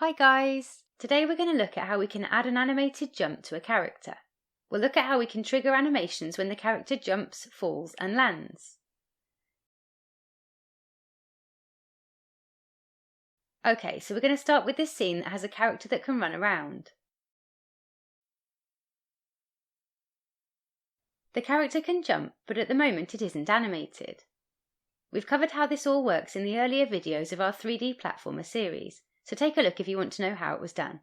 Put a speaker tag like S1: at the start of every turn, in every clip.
S1: Hi guys! Today we're going to look at how we can add an animated jump to a character. We'll look at how we can trigger animations when the character jumps, falls and lands. Okay, so we're going to start with this scene that has a character that can run around. The character can jump, but at the moment it isn't animated. We've covered how this all works in the earlier videos of our 3D platformer series, so take a look if you want to know how it was done.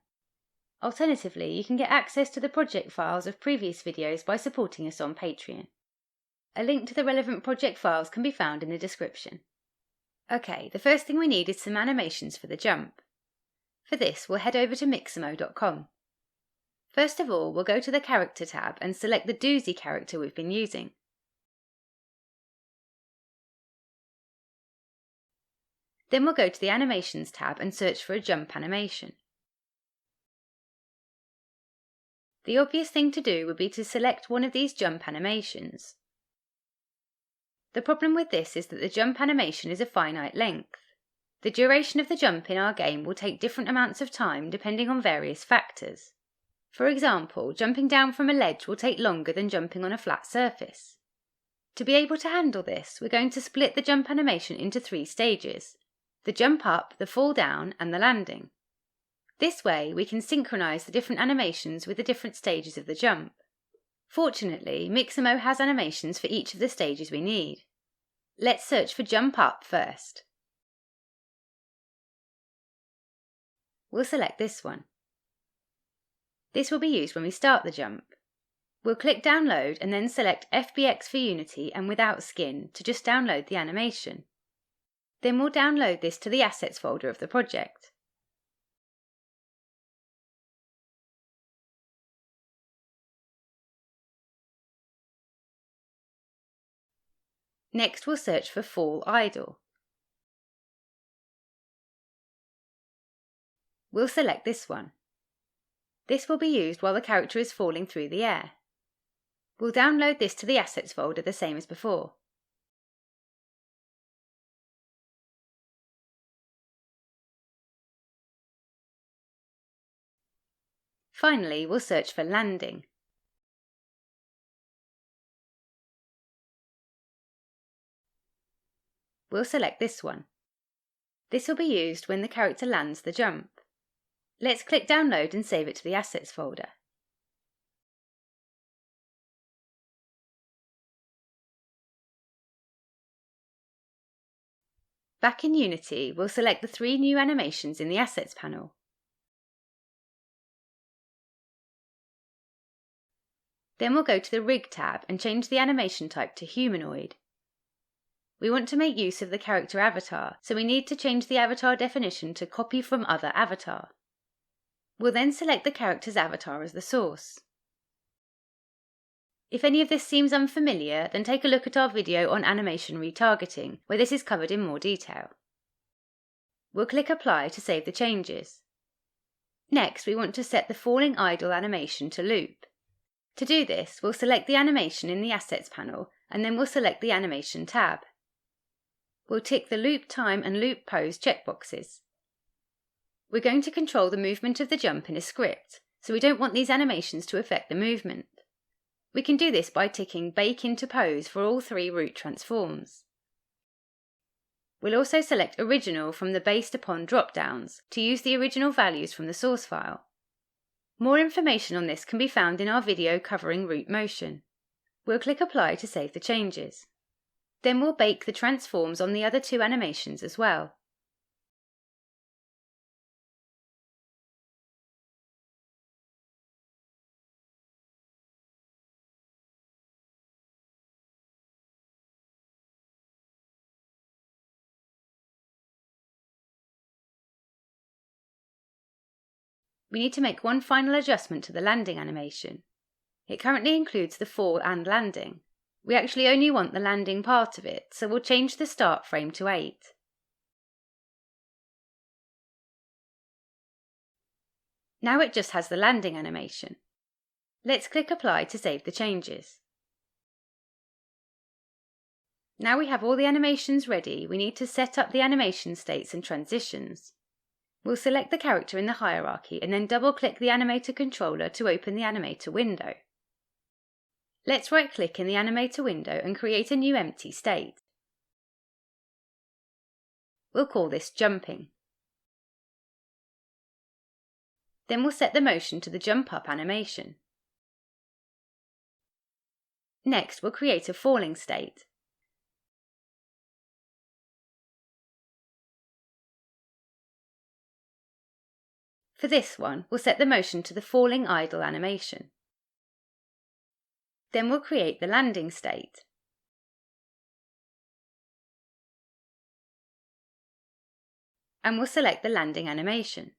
S1: Alternatively, you can get access to the project files of previous videos by supporting us on Patreon. A link to the relevant project files can be found in the description. Okay, the first thing we need is some animations for the jump. For this, we'll head over to Mixamo.com. First of all, we'll go to the Character tab and select the doozy character we've been using. Then we'll go to the Animations tab and search for a jump animation. The obvious thing to do would be to select one of these jump animations. The problem with this is that the jump animation is a finite length. The duration of the jump in our game will take different amounts of time depending on various factors. For example, jumping down from a ledge will take longer than jumping on a flat surface. To be able to handle this, we're going to split the jump animation into 3 stages: the jump up, the fall down and the landing. This way we can synchronize the different animations with the different stages of the jump. Fortunately, Mixamo has animations for each of the stages we need. Let's search for jump up first. We'll select this one. This will be used when we start the jump. We'll click download and then select FBX for Unity and without skin to just download the animation. Then we'll download this to the assets folder of the project. Next we'll search for fall idle. We'll select this one. This will be used while the character is falling through the air. We'll download this to the assets folder the same as before. Finally, we'll search for landing. We'll select this one. This will be used when the character lands the jump. Let's click download and save it to the assets folder. Back in Unity, we'll select the 3 new animations in the Assets panel. Then we'll go to the Rig tab and change the animation type to Humanoid. We want to make use of the character avatar, so we need to change the avatar definition to Copy from Other Avatar. We'll then select the character's avatar as the source. If any of this seems unfamiliar, then take a look at our video on animation retargeting, where this is covered in more detail. We'll click Apply to save the changes. Next, we want to set the falling idle animation to loop. To do this, we'll select the animation in the Assets panel, and then we'll select the Animation tab. We'll tick the Loop Time and Loop Pose checkboxes. We're going to control the movement of the jump in a script, so we don't want these animations to affect the movement. We can do this by ticking Bake into Pose for all 3 root transforms. We'll also select Original from the Based Upon drop-downs to use the original values from the source file. More information on this can be found in our video covering root motion. We'll click Apply to save the changes. Then we'll bake the transforms on the other 2 animations as well. We need to make one final adjustment to the landing animation. It currently includes the fall and landing. We actually only want the landing part of it, so we'll change the start frame to 8. Now it just has the landing animation. Let's click Apply to save the changes. Now we have all the animations ready, we need to set up the animation states and transitions. We'll select the character in the hierarchy and then double-click the Animator controller to open the Animator window. Let's right-click in the Animator window and create a new empty state. We'll call this Jumping. Then we'll set the motion to the Jump Up animation. Next, we'll create a falling state. For this one, we'll set the motion to the Falling Idle animation. Then we'll create the landing state. And we'll select the landing animation.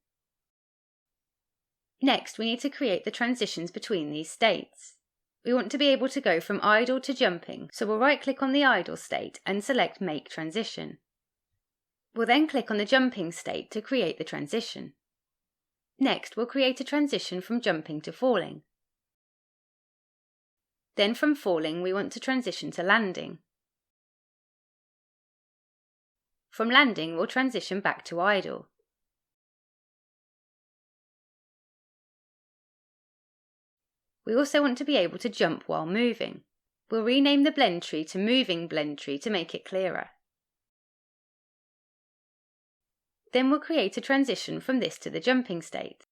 S1: Next, we need to create the transitions between these states. We want to be able to go from idle to jumping, so we'll right-click on the idle state and select Make Transition. We'll then click on the jumping state to create the transition. Next, we'll create a transition from jumping to falling. Then from falling, we want to transition to landing. From landing, we'll transition back to idle. We also want to be able to jump while moving. We'll rename the blend tree to Moving Blend Tree to make it clearer. Then we'll create a transition from this to the jumping state.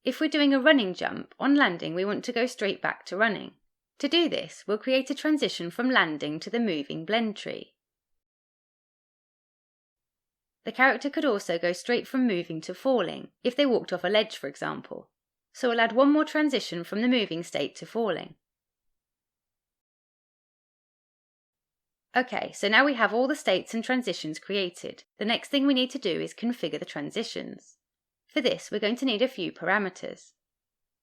S1: If we're doing a running jump, on landing we want to go straight back to running. To do this, we'll create a transition from landing to the Moving Blend Tree. The character could also go straight from moving to falling, if they walked off a ledge for example. So we'll add one more transition from the moving state to falling. Okay, so now we have all the states and transitions created. The next thing we need to do is configure the transitions. For this, we're going to need a few parameters.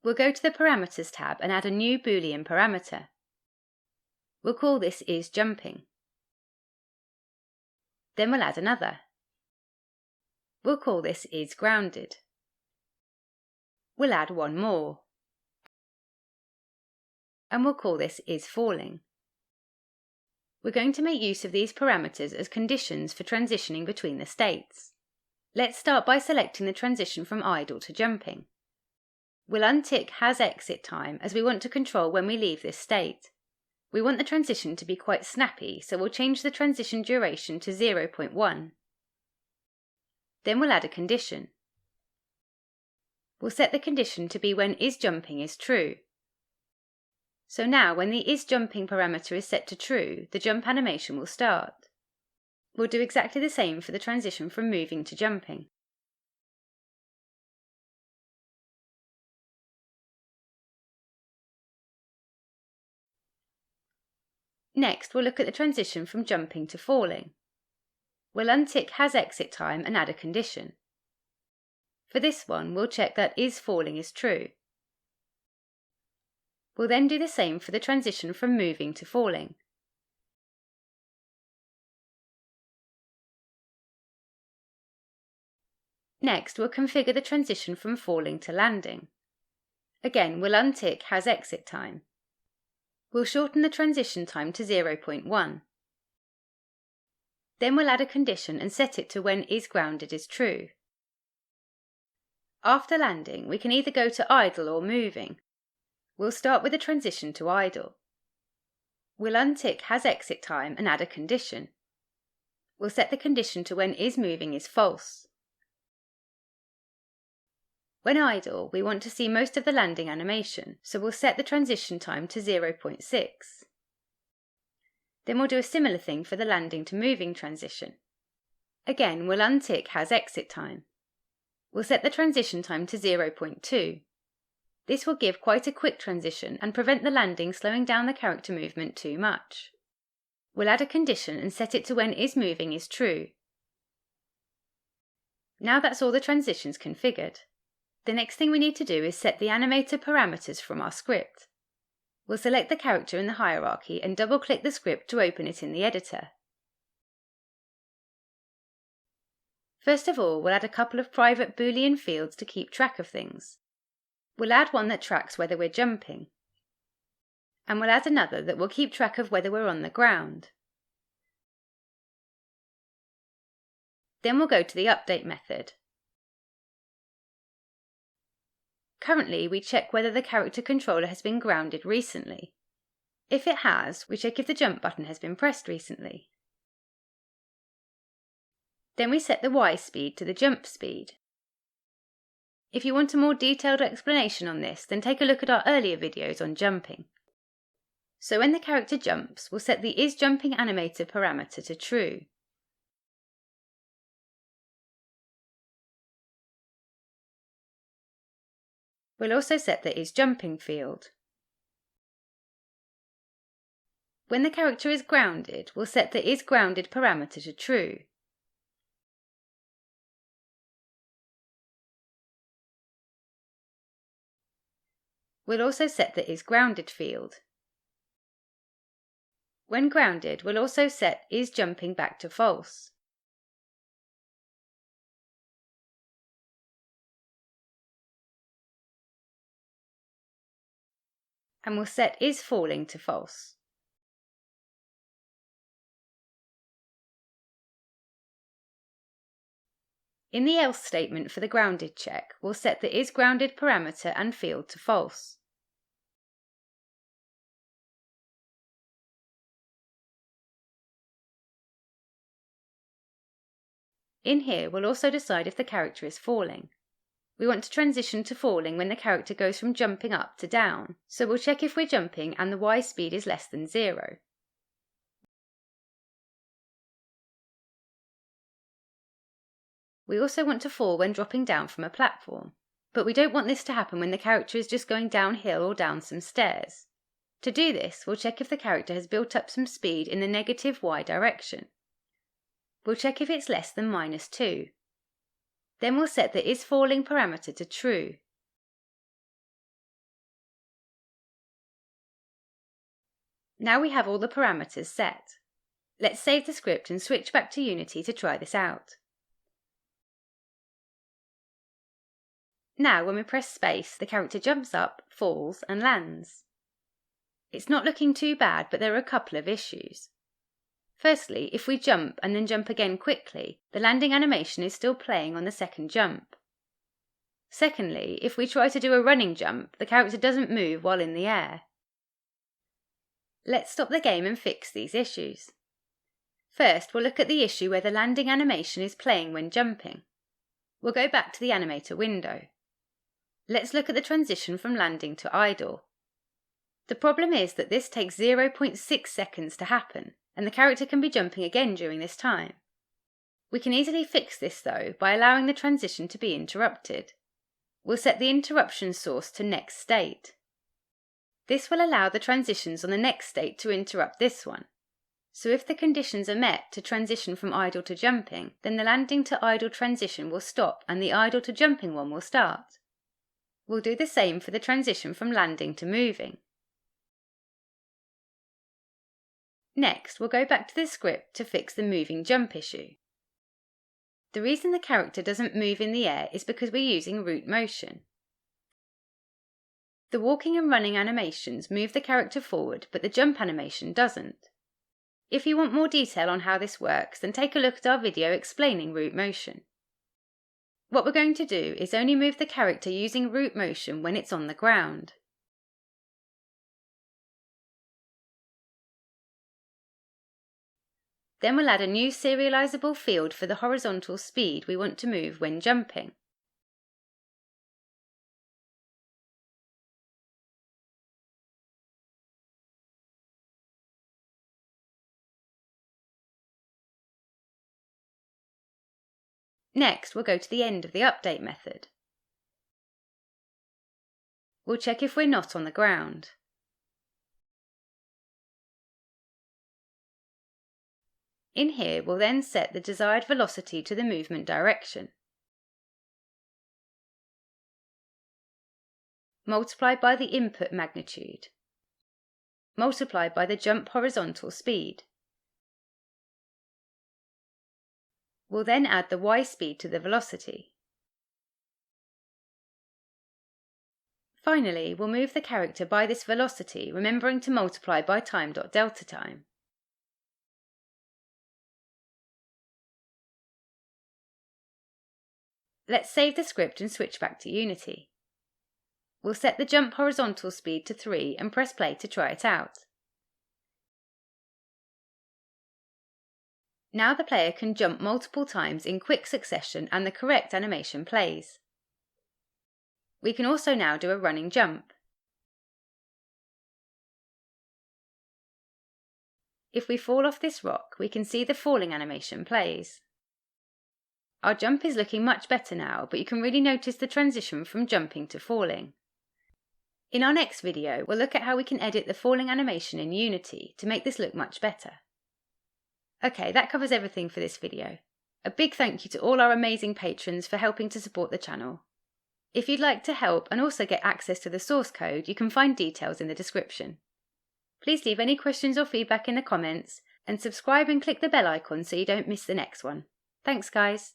S1: We'll go to the Parameters tab and add a new Boolean parameter. We'll call this isJumping. Then we'll add another. We'll call this isGrounded. We'll add one more. And we'll call this isFalling. We're going to make use of these parameters as conditions for transitioning between the states. Let's start by selecting the transition from idle to jumping. We'll untick Has Exit Time as we want to control when we leave this state. We want the transition to be quite snappy, so we'll change the transition duration to 0.1. Then we'll add a condition. We'll set the condition to be when isJumping is true. So now when the isJumping parameter is set to true, the jump animation will start. We'll do exactly the same for the transition from moving to jumping. Next, we'll look at the transition from jumping to falling. We'll untick Has Exit Time and add a condition. For this one, we'll check that isFalling is true. We'll then do the same for the transition from moving to falling. Next, we'll configure the transition from falling to landing. Again, we'll untick Has Exit Time. We'll shorten the transition time to 0.1. Then we'll add a condition and set it to when isGrounded is true. After landing, we can either go to idle or moving. We'll start with a transition to idle. We'll untick Has Exit Time and add a condition. We'll set the condition to when isMoving is false. When idle, we want to see most of the landing animation, so we'll set the transition time to 0.6. Then we'll do a similar thing for the landing to moving transition. Again, we'll untick Has Exit Time. We'll set the transition time to 0.2. This will give quite a quick transition and prevent the landing slowing down the character movement too much. We'll add a condition and set it to when isMoving is true. Now that's all the transitions configured. The next thing we need to do is set the animator parameters from our script. We'll select the character in the hierarchy and double-click the script to open it in the editor. First of all, we'll add a couple of private Boolean fields to keep track of things. We'll add one that tracks whether we're jumping. And we'll add another that will keep track of whether we're on the ground. Then we'll go to the update method. Currently, we check whether the character controller has been grounded recently. If it has, we check if the jump button has been pressed recently. Then we set the Y speed to the jump speed. If you want a more detailed explanation on this, then take a look at our earlier videos on jumping. So when the character jumps, we'll set the isJumpingAnimator parameter to true. We'll also set the isJumping field. When the character is grounded, we'll set the isGrounded parameter to true. We'll also set the isGrounded field. When grounded, we'll also set isJumping back to false. And we'll set isFalling to false. In the else statement for the grounded check, we'll set the isGrounded parameter and field to false. In here, we'll also decide if the character is falling. We want to transition to falling when the character goes from jumping up to down, so we'll check if we're jumping and the Y speed is less than 0. We also want to fall when dropping down from a platform, but we don't want this to happen when the character is just going downhill or down some stairs. To do this, we'll check if the character has built up some speed in the negative Y direction. We'll check if it's less than -2. Then we'll set the isFalling parameter to true. Now we have all the parameters set. Let's save the script and switch back to Unity to try this out. Now when we press space, the character jumps up, falls and lands. It's not looking too bad, but there are a couple of issues. Firstly, if we jump and then jump again quickly, the landing animation is still playing on the second jump. Secondly, if we try to do a running jump, the character doesn't move while in the air. Let's stop the game and fix these issues. First, we'll look at the issue where the landing animation is playing when jumping. We'll go back to the Animator window. Let's look at the transition from landing to idle. The problem is that this takes 0.6 seconds to happen, and the character can be jumping again during this time. We can easily fix this though by allowing the transition to be interrupted. We'll set the interruption source to next state. This will allow the transitions on the next state to interrupt this one. So if the conditions are met to transition from idle to jumping, then the landing to idle transition will stop and the idle to jumping one will start. We'll do the same for the transition from landing to moving. Next, we'll go back to the script to fix the moving jump issue. The reason the character doesn't move in the air is because we're using root motion. The walking and running animations move the character forward, but the jump animation doesn't. If you want more detail on how this works, then take a look at our video explaining root motion. What we're going to do is only move the character using root motion when it's on the ground. Then we'll add a new serializable field for the horizontal speed we want to move when jumping. Next, we'll go to the end of the update method. We'll check if we're not on the ground. In here, we'll then set the desired velocity to the movement direction, multiplied by the input magnitude, multiplied by the jump horizontal speed. We'll then add the y speed to the velocity. Finally, we'll move the character by this velocity, remembering to multiply by time.delta time. Let's save the script and switch back to Unity. We'll set the jump horizontal speed to 3 and press play to try it out. Now the player can jump multiple times in quick succession and the correct animation plays. We can also now do a running jump. If we fall off this rock, we can see the falling animation plays. Our jump is looking much better now, but you can really notice the transition from jumping to falling. In our next video, we'll look at how we can edit the falling animation in Unity to make this look much better. Okay, that covers everything for this video. A big thank you to all our amazing patrons for helping to support the channel. If you'd like to help and also get access to the source code, you can find details in the description. Please leave any questions or feedback in the comments, and subscribe and click the bell icon so you don't miss the next one. Thanks guys!